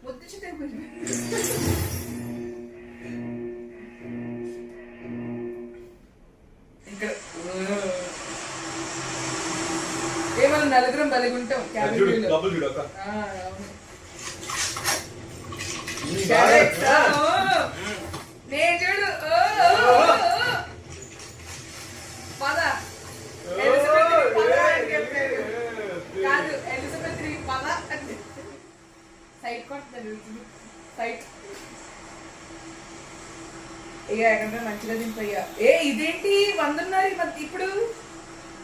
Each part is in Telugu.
ముద్దు చికెన్ ఇక్కడ ఏమన్నా నలుగురం బలిగుంటాం నేను చూడు పద కాదు ఎలిజబెత్ పద సైట్ కొడుతుంది సైట్ ఇక ఎక్కడ మంచిగా దింపయ్యా ఇదేంటి 100 ఇప్పుడు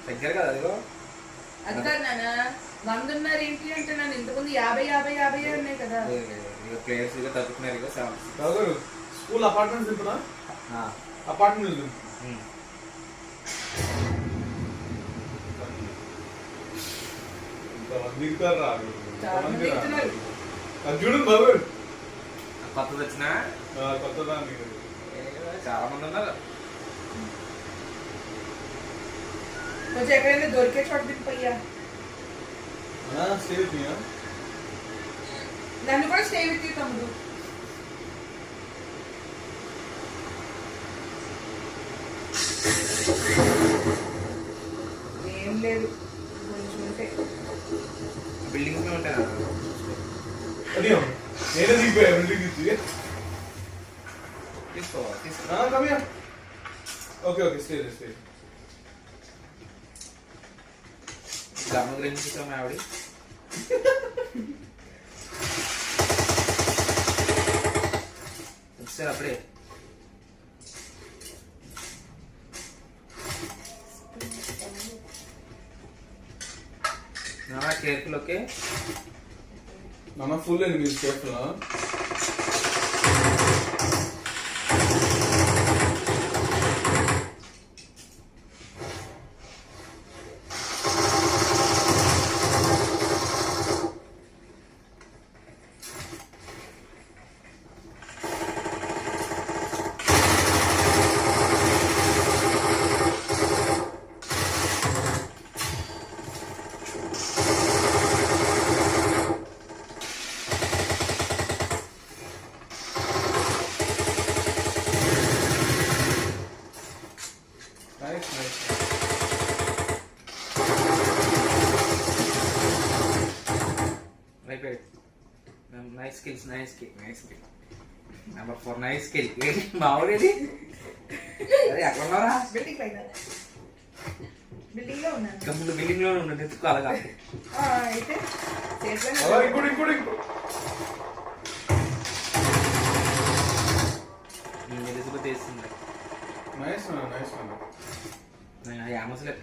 దగ్గర కదా అదిగో అది కాదు నాన్న 100 ఏంటి అంటే నన్ను ఇంతకుముందు 50 ఉన్నాయి కదా ప్లేయర్స్ ఇక తగ్గుతున్నారు ఇక స్కూల్ అపార్ట్మెంట్స్ ఇప్పుడు అపార్ట్మెంట్ చూడు బాబు కొత్తది వచ్చినా కొత్తదా చాలా మంది ఉన్నారు కొంచెం ఎక్కడైనా దొరికే చోట దింపయ్యా నన్ను కూడా స్టే విత్ తమ్ముడు ఏం లేదు కొంచెం ఉంటే బిల్డింగ్స్ ఉంటాయి నేనే దిగిపోయా బిల్డింగ్ తీసుకో ఓకే ఓకే స్టే స్టే గ్రామ గురించి ఆవిడ వచ్చారు అప్పుడే కేర్ఫుల్ ఓకే నాన్న ఫుల్ అండి మీరు careful nice skills number 4 nice skill మావుడేది అరే అక్కడ ఉన్నారా బిల్డింగ్ పైన బిల్డింగ్ లో ఉన్నాను కమ్ముడు బిల్డింగ్ లో ఉన్నాడు ఎందుకు అలాగా అయితే చేద్దాం ఇంకోటి ఎలిజబెత్ వేస్తుంది nice యామస్లే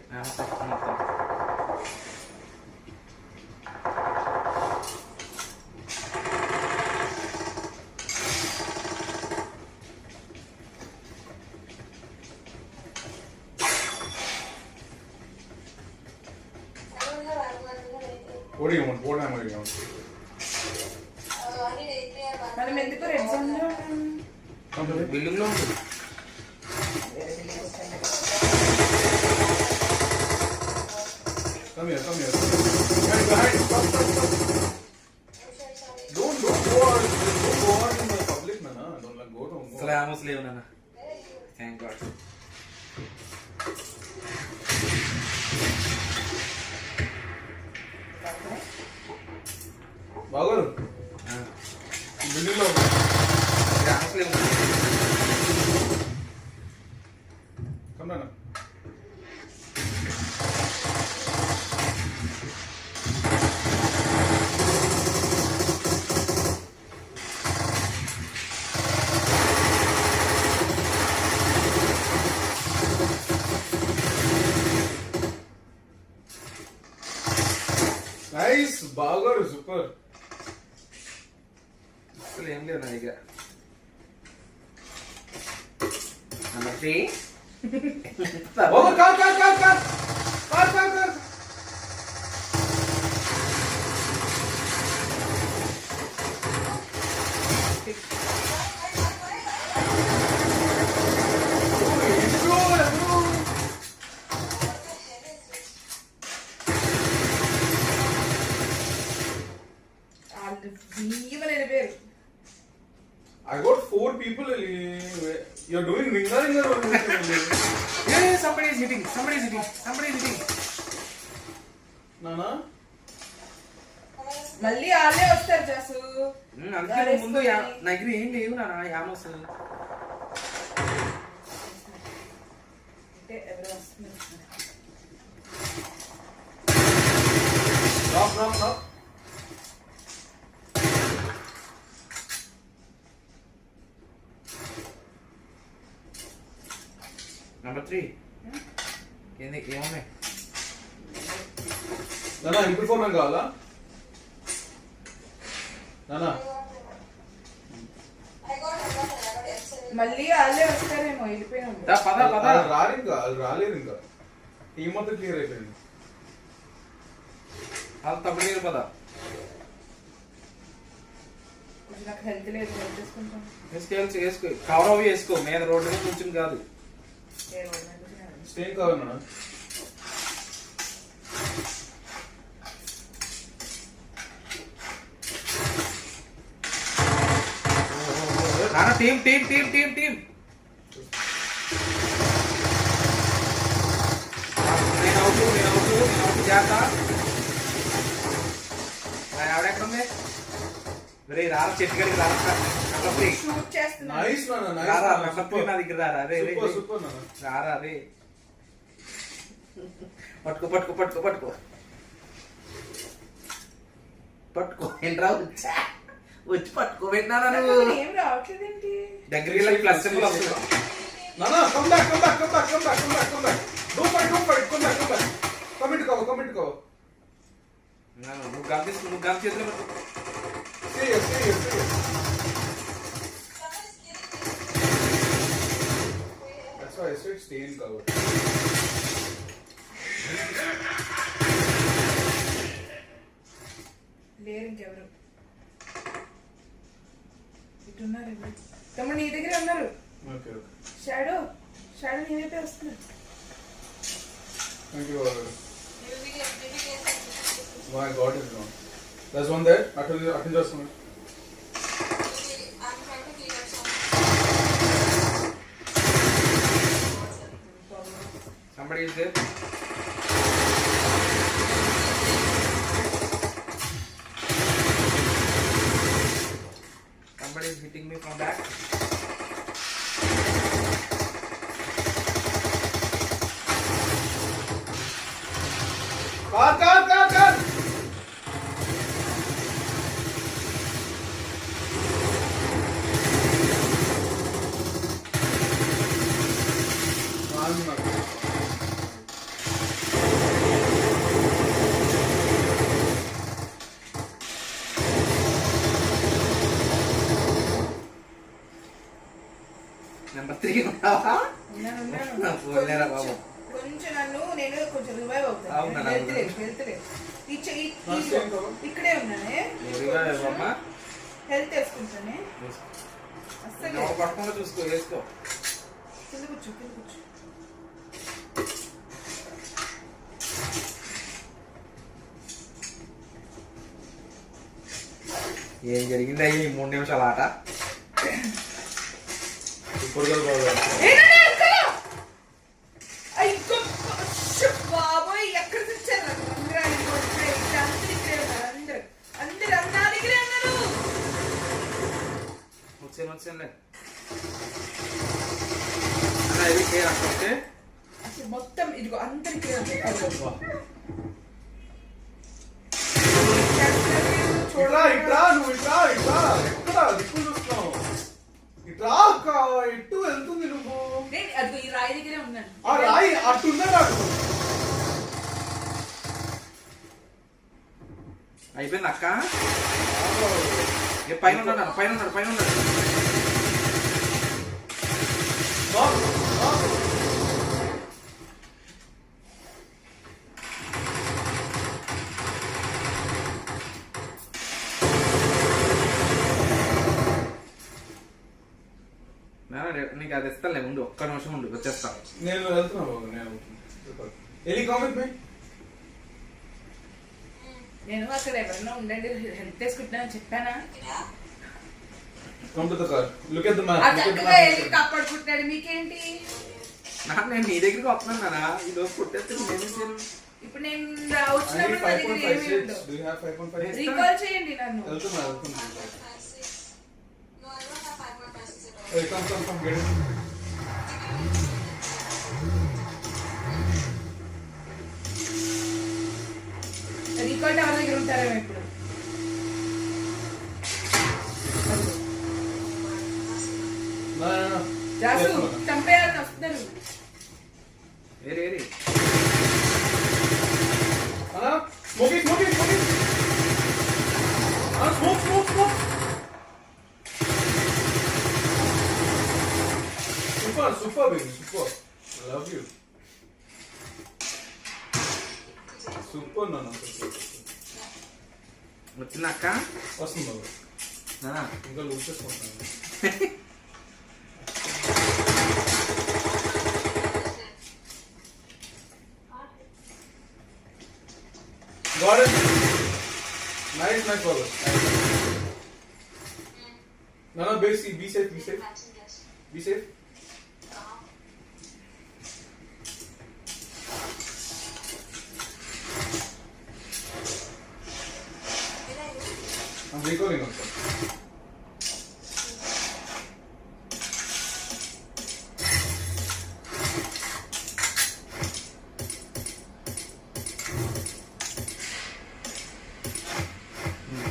What do you want? What am I doing? మనం ఎందుకు రెడ్ జోన్ లో బిల్డింగ్ లో ఉంటుంది Come here. Behind. Stop. Don't go out in the public, Nana. Don't let go. అసలు యామస్ లేవు నాన్న థ్యాంక్ గాడ్ బాగోరు బిల్డింగ్ లో యామస్ లేవు కమ్మనా నైస్ బాగోరు సూపర్ అసలు ఏం లేవు నా దగ్గర నెంబర్ 3 ఓవర్ కార్ అంటే జీవనైన పేరు. I got 4 people. You're doing ringer. Yeah, somebody is hitting. Nana? మళ్ళీ వాళ్ళే వస్తారు జాసు. అందుకే ముందు నా దగ్గర ఏం లేవు నా యామోస్. అంటే ఎవరు వస్తున్నారు? Drop. Number 3. ఏమున్నాయి? Nana, ఇంటికి ఫోన్ కావాలా? Nana. మళ్ళీ వాళ్ళే వస్తారేమో వెళ్ళిపోయినాము. పద రాలేరు ఇంకా. టీం మొత్తం క్లియర్ అయిపోయింది. అది తప్పుడు నీరు పద. కొంచెం నాకు హెల్త్ లేదు, హెల్త్ చేసుకుంటాను. వేసుకో కవర్ అవి వేసుకో, మీద రోడ్డు మీద కూర్చుని కాదు. స్టేన్ కావాలి నాన్న. నాన్న టీం నేను అవుతూ జాగ్రత్త. ఆవిడెక్కడ ఉంది? రే రారా చెట్టు గడికి రారా. షూట్ చేస్తున్నా. నైస్ నాన్న, నైస్. రారా నెంబర్ 3 నా దగ్గర రారా. రే సూపర్ నాన్న. రారా రే. పట్టుకో ఏంట్రా వచ్చి పట్టుకో పెట్టినా నువ్వు. ఏం రావట్లేదేంటి? దగ్గరికి వెళ్ళి ప్లస్ సింబల్ వస్తుంది. నాన్న come back. Don't fight. Come back. Commit cover. నువ్వు గమ్ చేతిలో పెట్టు. Stay here. That's why I said stay in cover. లేరు ఇంకెవరు. ఇటున్నారు ఎవరు? తమ్ముడు నీ దగ్గరే ఉన్నారు. Okay. షాడో నీ వైపే వస్తున్నారు. Thank you. My God is gone. There's one there. Attend just one. Somebody is there. Somebody is hitting me from back. Car. Number 3 ఉన్నావా? ఉన్నాను. కొంచెం నేను కొంచెం రివైవ్ అవుతాను. హెల్త్ ఇక్కడే ఉన్నానే. హెల్త్ వేసుకుంటానే. అస్సలు పట్టుకుంటూ చూసుకో, వేసుకో. కింద కూర్చో. ఏం జరిగింది అయ్యి 3 నిమిషాల ఆట? బాబోయ్ ఎక్కడ తెచ్చారు? అందరు నా దగ్గరే ఉన్నారు. వచ్చానులే. అసలు మొత్తం ఇదిగో అందరికి ఇటు వెళ్తుంది నువ్వు. అదిగో ఈ రాయి దగ్గరే ఉన్నాను. ఆ రాయి అట్టున్నా నాకు అయిపోయింది అక్క. పైన ఉన్నాడు. నీకు అది ఇస్తాలే, ముందు ఒక్క నిమిషం ఉండు, వచ్చేస్తా. నేను వెళ్తున్నా బాబు. ఎనీ కామెంట్ మై నేను అక్కడ ఎవరైనా ఉండండి హెల్ప్ చేసుకుంటున్నాను చెప్పానా Come to the car. Look at the map. ఆ Look at the చక్కగా map. వెళ్ళి కాపాడుకుంటాడు మీకేంటి నాకు నేను నీ దగ్గరికి వస్తున్నాను కదా ఈ రోజు కొట్టేస్తే నేనేం చేయను ఇప్పుడు నేను I వచ్చినప్పుడు need నా దగ్గర ఏమీ 5.56. ఉండవు Do you have 5.56? రీకాల్ చేయండి నన్ను వెళ్తున్నా. No, I don't have 5.56 at all. Hey, come, get it. Recall tower దగ్గర ఉంటారేమో ఇప్పుడు No. రాసు Yes, ma'am. చంపేయాలని వస్తున్నారు ఏరి Anna, smoking. Anna, smoke. Super, baby, super. I love you. Super, Nana, super. వచ్చిన అక్క వస్తుంది బాబు. నానా ఇంకా లూజ్ చేసుకుంటాను. Got it. Nice brother. No, be safe. Be safe. I'm recalling also.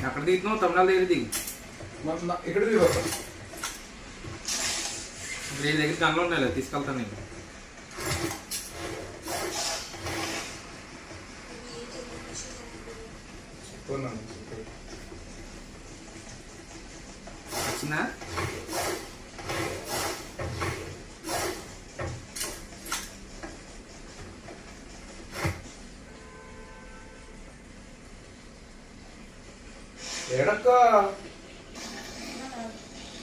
అక్కడ దిగుతున్నావు తమిళనాడు దగ్గర దిగు ఇక్కడ దిగొస్తా. నీ దగ్గర గన్లు ఉన్నాయి తీసుకెళ్తాను నేను కొన్నాను. వచ్చినా ఎడక్క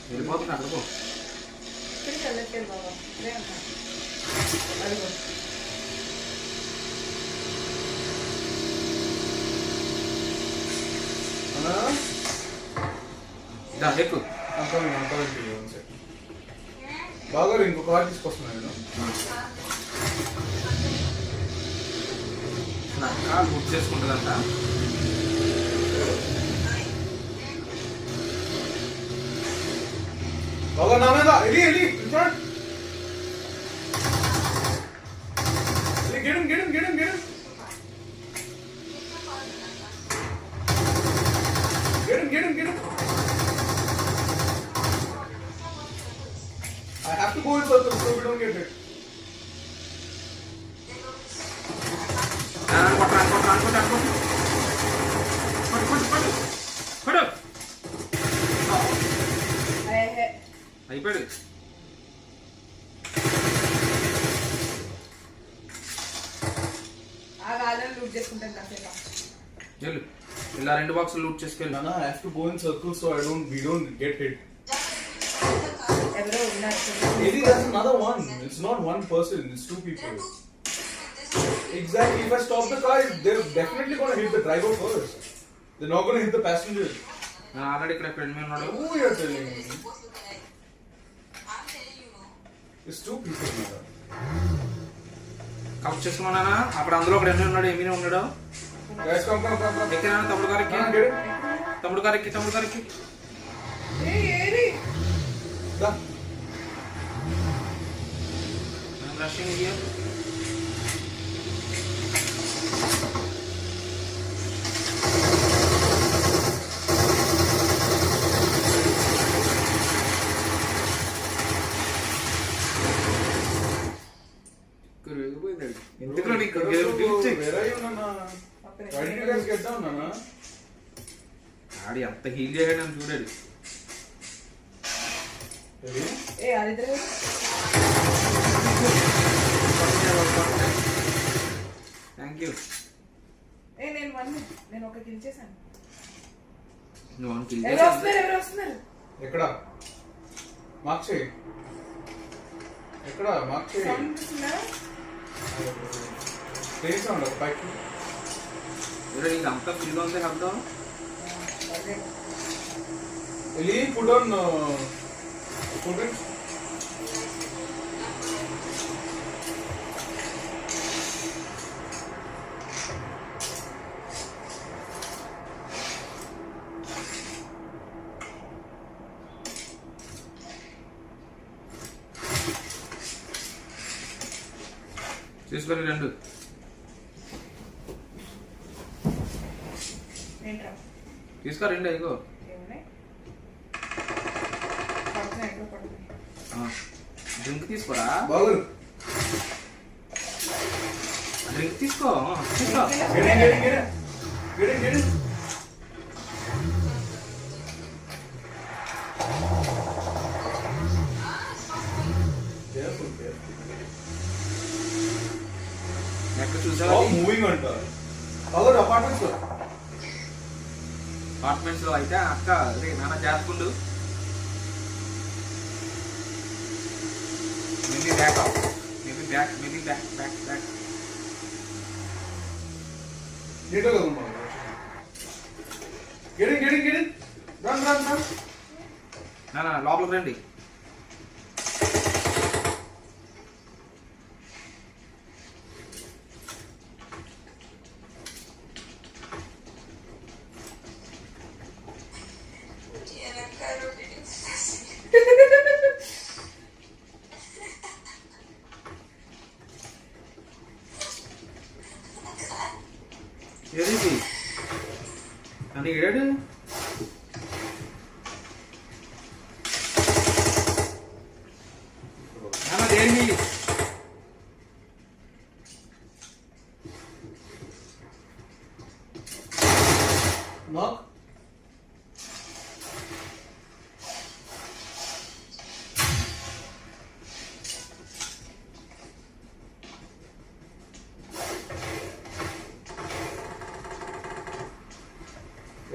వెళ్ళిపోతున్నా అక్కడికో ఇక్కడికి వెళ్ళట్లేదు బాబా ఇదే ఉన్నా అదిగో అన్నా దా ఎక్కు బాగా ఇంకో కార్ తీసుకొస్తున్నాను నేను. అక్క బుక్ చేసుకుంటుందంట బాగా నా మీద ఎలి front get him. Get him. I have to go in circles so we don't get hit. అయిపోయాడు ఆ గాలిని లూట్ చేసుకుంటాను కాసేపు వెళ్ళు ఇలా 2 బాక్సులు loot చేసుకెళ్ళి Nana, I have to go in circles so we don't get hit. ఎవరో ఉన్నారు Maybe there's another one. It's not one person, it's two people. Exactly. If I stop the car, they're definitely going to hit the driver first. They're not going to hit the passenger. నేను ఆల్రెడీ ఇక్కడ ఫ్రెండ్ మీద ఉన్నాడు Who are you telling me? Supposed to connect. I'm telling you, no. It's two people, Nana. కప్ చేసుకున్నానా అప్పుడు అందులో ఒకడు ఎన్ని ఉన్నాడు ఏమీ ఉన్నాడు Guys, come. ఎక్కినా తమ్ముడు గారికి Nana, get it? తమ్ముడు గారికి ఏరి Da. రషింగ్ హియర్ ఎందుకు నీకు Where are you, Nana? Why did you guys get down, Nana? ఆడి అంత హీల్ చేయడం అని చూడాడు Really? ఏ అదిద్దరు థ్యాంక్ యూ నేను ఒక కిల్ చేశాను నువ్వు అని కిల్ ఎవరు వస్తున్నారు ఎక్కడ మార్క్ చేయి ఎక్కడ మార్క్ చేయి సౌండ్ వస్తుందా ట్రైన్ సౌండ్ ఒక పైకి నీకు అంతా ఫీల్ ఉంది కదా. Eli, put on put it. తీసుకొని రెండు ఏంట్రా తీసుకో రెండు అయ్యో. ఏమున్నాయి పడుతున్నాయి ఎక్కడ పడుతున్నాయి. డ్రింక్ తీసుకోరా. Bagur. డ్రింక్ తీసుకో తీసుకో. Get in. Careful. ఎక్కడ చూసావా? Stop moving anta. Bagur apartments lo. Apartments లో అయితే అక్క రే నాన్న జాగ్రత్తకుండు. Maybe back Neat ga unna. Get in. Run. నాన్న లోపలికి రండి. ఏది అని ఏడు నాన్న దేని Knock.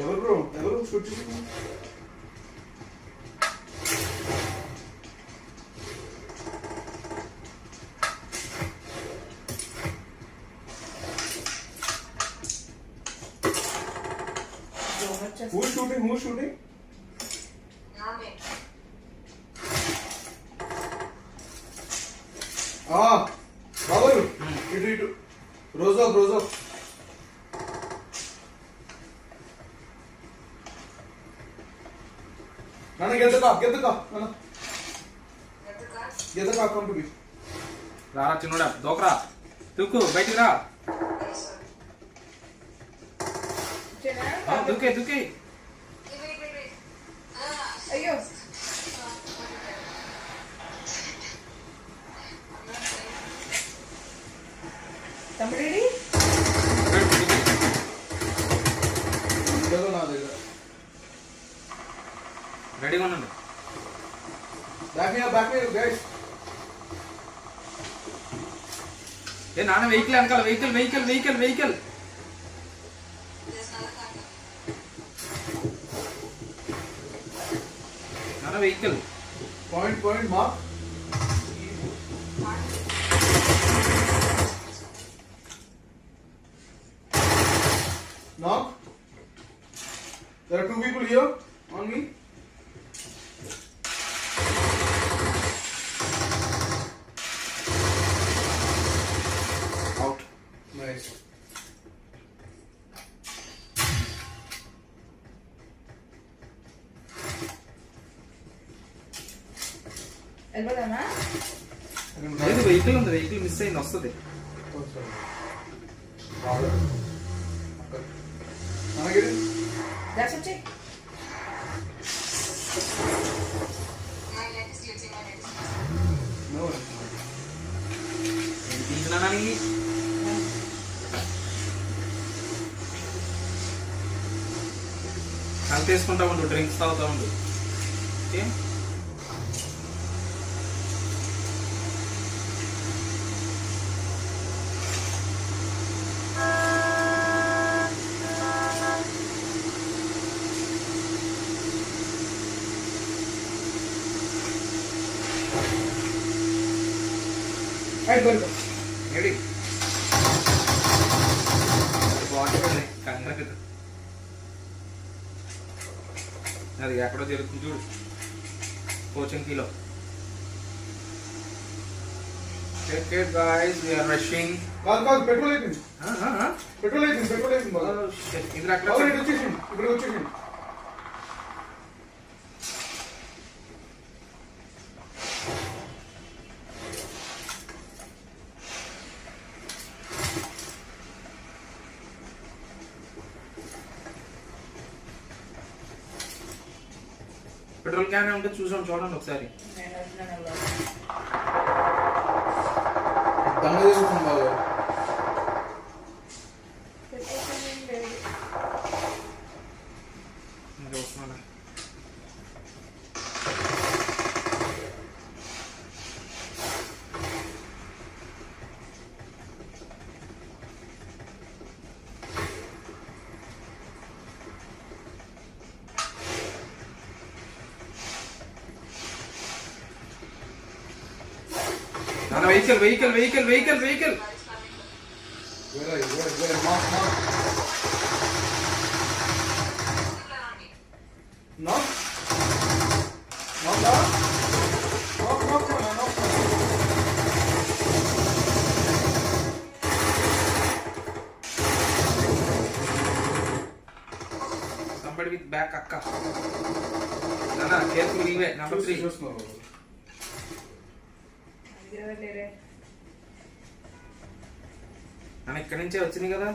ఎవరు షూట్ చేసింది? Who's shooting? Bagur. Idu. Rozo. Nana, get the car. Nana. Get the car, come to me. రారా చిన్నోడా దోకరా తుక్కు బయటికి రా. దుకే అయ్యో తమ్ముడేడి నా దగ్గర రెడీగా ఉండండి. Back me guys. ఏ నాన్న వెహికల్ వెనకాల వెహికల్ నాన్న vehicle. Point mark. Knock. There are two people here on me. Out. Nice. వెళ్ళిపోదామా? లేదు వెహికల్ ఉంది, వెహికల్ మిస్ అయింది వస్తుంది. That's okay. No. తీసుకున్నానికి కలిపేసుకుంటా ఉండు, డ్రింక్స్ తాగుతా ఉండు. Okay Right, go. రెడీ. బాగుంటుంది అది ఎక్కడో జరుగుతుంది చూడు కోచింగ్లో. guys, we are rushing. కాదు పెట్రోల్ అయిపోయింది. పెట్రోల్ అయిపోయింది బాగా. ఇది అక్కడ వచ్చేసింది ఇప్పుడు వచ్చేసింది. పెట్రోల్ క్యాన్ ఉంటే చూడండి ఒకసారి. నేను వస్తున్నాను. దమ్మ చేసుకుంటాం బాగా. ఇంకా వస్తున్నాను. Vehicle somebody with back akka. Nana, careful leave it. Number 3. నన్ను ఇక్కడి నుంచే వచ్చింది కదా.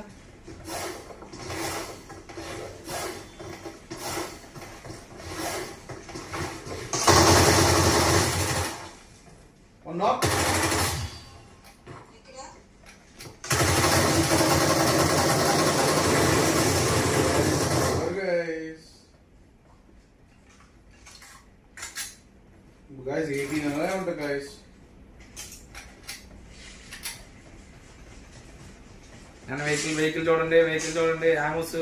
guys 18 అలాగే ఉంటాయి guys. నన్ను వెహికల్ చూడండి Amos.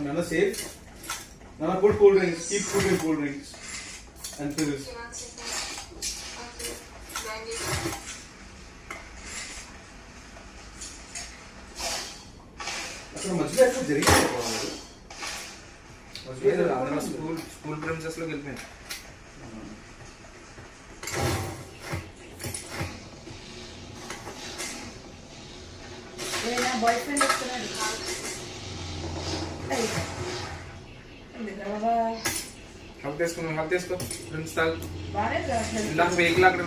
Nana safe. Nana put cool drinks. Keep putting cool drinks and pills. అక్కడ మధ్యలో ఎక్కడ జరిగింది అందరూ స్కూల్ ప్రిన్సెస్ లోకి వెళ్ళిపోయింది. బాయ్ ఫ్రెండ్ వస్తున్నాడు. హక్ తీసుకో ఫ్రెండ్స్ తాగు. బాగానే ఇందాక వెహికల్ అక్కడ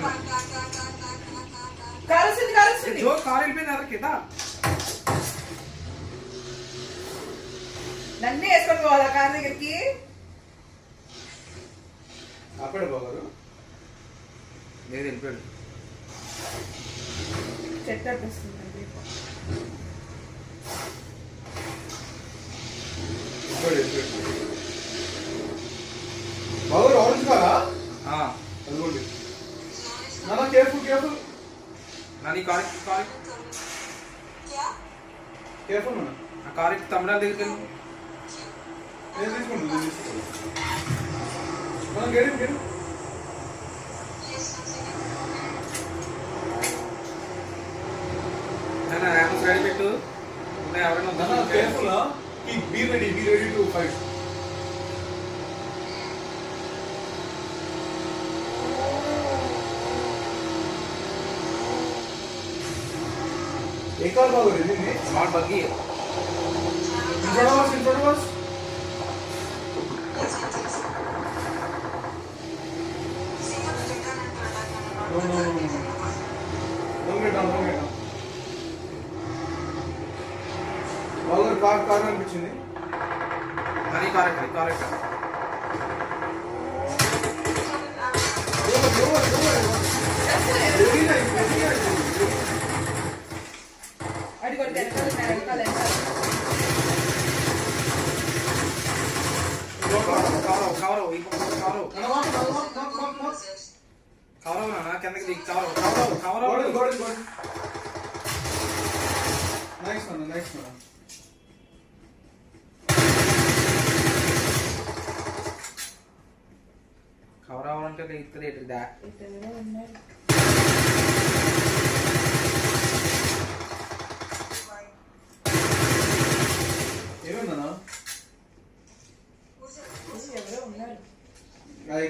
కారు వస్తుంది. కారు వెళ్ళిపోయింది అదర్ కింద. నన్నే వేసుకొని పోవాలా కారు దగ్గరికి? ఆపాడు బాగారు. లేదు వెళ్ళిపోయాడు. చెట్టు అనిపిస్తుంది. బాగా ఆరెంజ్ కారా? అదిగోండి. నాన్న కేర్ఫుల్. నాని కారు కేర్ఫుల్ నాన్న. ఆ కారు ఎక్కి తమిళనాడు దగ్గరికి వెళ్ళి నేను తీసుకుంటాను. మనం గెడి ఆమోస్ రెడీ పెట్టు. ఎవరైనా careful. Be ready to fight. एक और बात हो रही थी स्मार्ट बग्गी है. in front of us. No. Don't get down. బాగా కార్ అనిపించింది. మరి కారెక్ట్ కవరవు నా కిందకి దిగి కవరవు. Nice man. కవర్ అవ్వాలంటే ఇక్కడ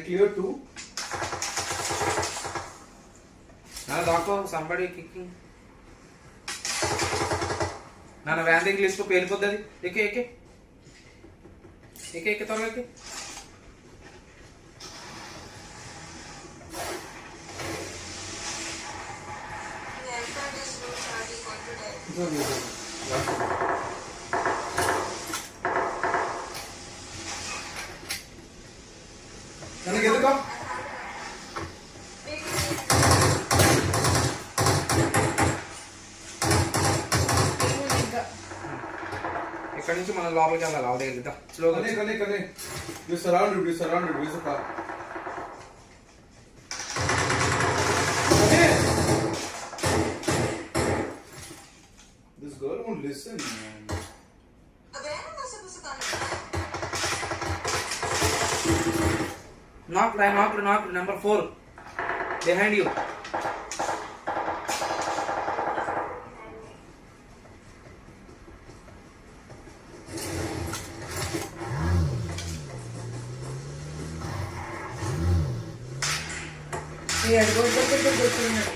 clear 2. దాకో సంబడి కిక్కింగ్ నాన్న వ్యాన్ దగ్గర తీసుకో పేలిపోద్ది అది ఎక్కే ఎక్కే ఎక్కే ఎక్కే త్వరగా ఎక్కే The effort is good, are we going to die? It's okay, it's okay. Nana, get the cup. Wait, ఇంకా ఇక్కడ నుంచి మనం లోపలికి వెళ్ళాలి వాళ్ళ దగ్గర స్లోగా Kane. You're surrounded. Where's the car? Kane! This girl won't listen, man. where am I supposed to come? knock number 4 behind you ఈ అడుగుతో కూర్చున్నాడు.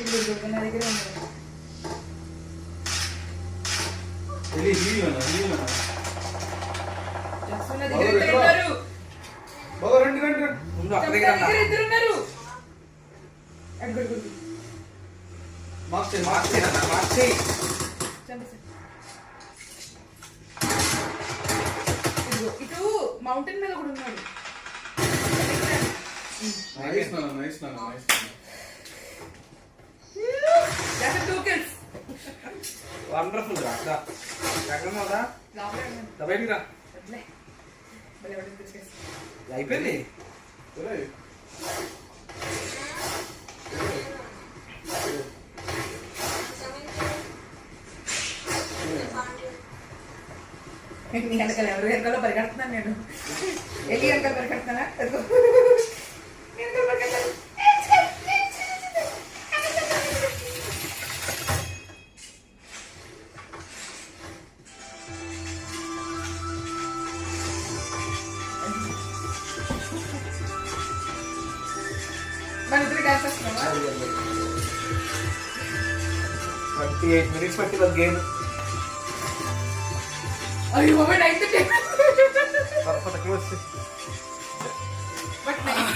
ఇప్పుడు నా దగ్గర ఉన్నాడు. Really, heal Nana. జస్ట్ నా దగ్గర ఇద్దరు ఉన్నారు. Baba, run. ముందు అక్క నా దగ్గర దగ్గర ఇద్దరు ఉన్నారు. అడుగు. Mark check. మార్చి చంపేసా. ఇదిగో ఇటు మౌంటైన్ మీద కూడా ఉన్నాడు. Nice, Nana. That's 2 kills. Wonderful రా ఎక్కడ ఉన్నావురా లోపలే ఉన్నాడు. బయటికి రా వదిలే. భలే వాడిని పిలిచేసి. అయిపోయింది Right. నీ వెనకాల ఎవరు వెనకాల పరిగెడుతున్నాను నేను. వెళ్ళి వెనకాల పరిగెడుతున్నా. అదిగో. వెనకాల పరిగెడతాను. మన ఇద్దరు డాన్స్ చేస్తున్నావా? 28 minutes పట్టి గేమ్ అయ్యో బాబాయ్ నైట్ తర్వాత క్లోజ్ బట్ నైట్